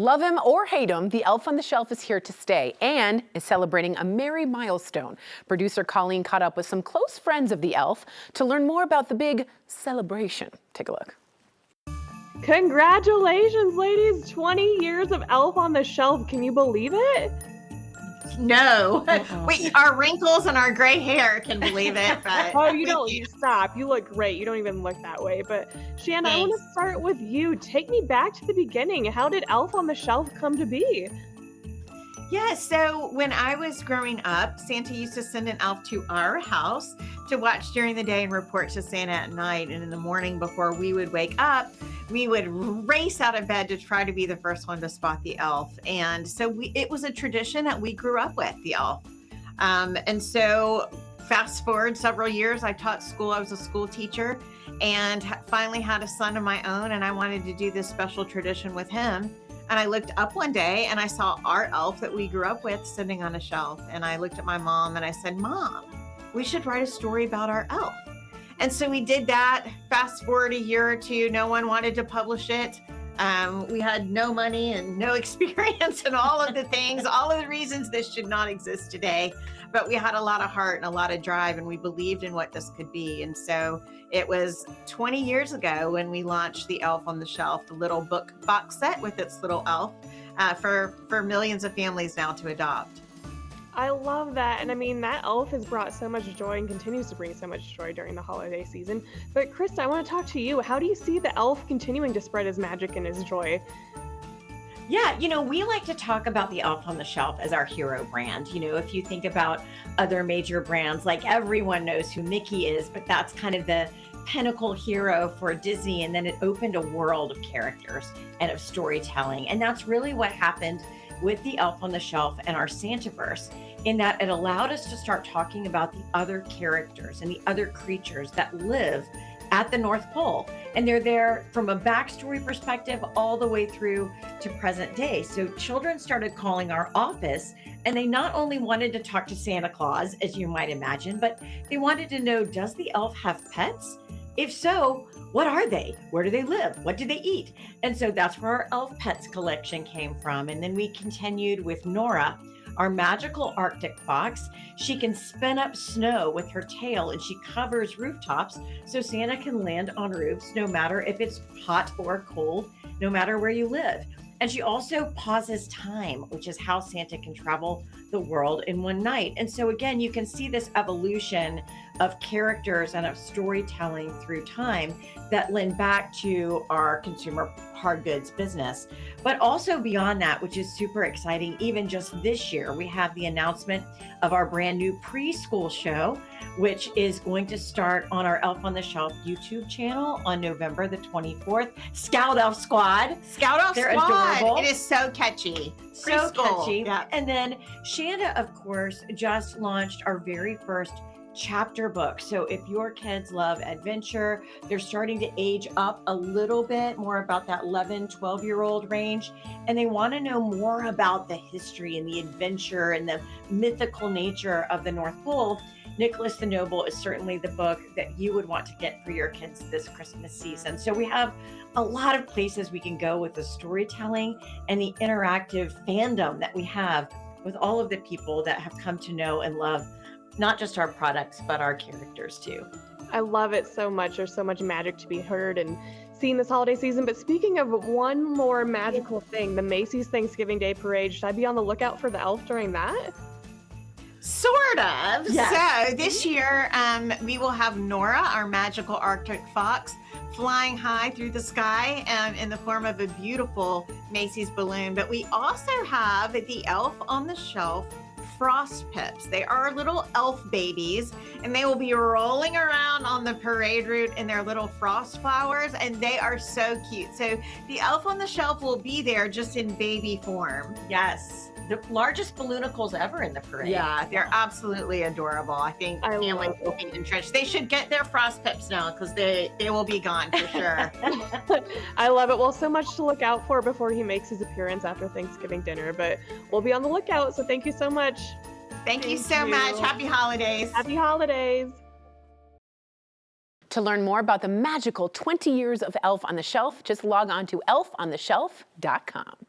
Love him or hate him, the Elf on the Shelf is here to stay and is celebrating a merry milestone. Producer Colleen caught up with some close friends of the Elf to learn more about the big celebration. Take a look. Congratulations, ladies! 20 years of Elf on the Shelf. Can you believe it? No. Our wrinkles and our gray hair can believe it, but Oh, you don't. You stop. You look great. You don't even look that way. But Shanna, I want to start with you. Take me back to the beginning. How did Elf on the Shelf come to be? Yeah, so when I was growing up, Santa used to send an elf to our house to watch during the day and report to Santa at night. And in the morning before we would wake up, we would race out of bed to try to be the first one to spot the elf. And so it was a tradition that we grew up with, the elf. And so fast forward several years, I taught school. I was a school teacher and finally had a son of my own. And I wanted to do this special tradition with him. And I looked up one day and I saw our elf that we grew up with sitting on a shelf. And I looked at my mom and I said, "Mom, we should write a story about our elf." And so we did that. Fast forward a year or two, no one wanted to publish it. We had no money and no experience and all of the things, all of the reasons this should not exist today. But we had a lot of heart and a lot of drive, and we believed in what this could be. And so it was 20 years ago when we launched the Elf on the Shelf, the little book box set with its little elf for millions of families now to adopt. I love that. And I mean, that elf has brought so much joy and continues to bring so much joy during the holiday season. But Krista, I want to talk to you. How do you see the elf continuing to spread his magic and his joy? Yeah, we like to talk about the Elf on the Shelf as our hero brand. If you think about other major brands, like everyone knows who Mickey is, but that's kind of the pinnacle hero for Disney. And then it opened a world of characters and of storytelling. And that's really what happened with the Elf on the Shelf and our Santaverse, in that it allowed us to start talking about the other characters and the other creatures that live at the North Pole. And they're there from a backstory perspective all the way through to present day. So children started calling our office, and they not only wanted to talk to Santa Claus, as you might imagine, but they wanted to know, does the elf have pets? If so, what are they? Where do they live? What do they eat? And so that's where our Elf Pets collection came from. And then we continued with Nora, our magical Arctic fox. She can spin up snow with her tail, and she covers rooftops so Santa can land on roofs no matter if it's hot or cold, no matter where you live. And she also pauses time, which is how Santa can travel the world in one night. And so again, you can see this evolution of characters and of storytelling through time that lend back to our consumer hard goods business. But also beyond that, which is super exciting, even just this year, we have the announcement of our brand new preschool show, which is going to start on our Elf on the Shelf YouTube channel on November the 24th. Scout Elf Squad. They're adorable. It is so catchy. So catchy. Yeah. And then Shanda, of course, just launched our very first chapter book. So if your kids love adventure, they're starting to age up a little bit more about that 11, 12-year-old range, and they want to know more about the history and the adventure and the mythical nature of the North Pole, Nicholas the Noble is certainly the book that you would want to get for your kids this Christmas season. So we have a lot of places we can go with the storytelling and the interactive fandom that we have with all of the people that have come to know and love not just our products, but our characters too. I love it so much. There's so much magic to be heard and seen this holiday season. But speaking of one more magical thing, the Macy's Thanksgiving Day Parade, should I be on the lookout for the elf during that? Sort of. Yes. So this year, we will have Nora, our magical Arctic fox, flying high through the sky in the form of a beautiful Macy's balloon. But we also have the Elf on the Shelf Frost Pips. They are little elf babies, and they will be rolling around on the parade route in their little frost flowers, and they are so cute. So the Elf on the Shelf will be there just in baby form. Yes. The largest balloonicles ever in the parade. Yeah, they're absolutely adorable. I think families will be entrenched. They should get their Frost Pips now because they will be gone for sure. I love it. Well, so much to look out for before he makes his appearance after Thanksgiving dinner, but we'll be on the lookout. So thank you so much. Thank you so much. Happy holidays. Happy holidays. To learn more about the magical 20 years of Elf on the Shelf, just log on to elfontheshelf.com.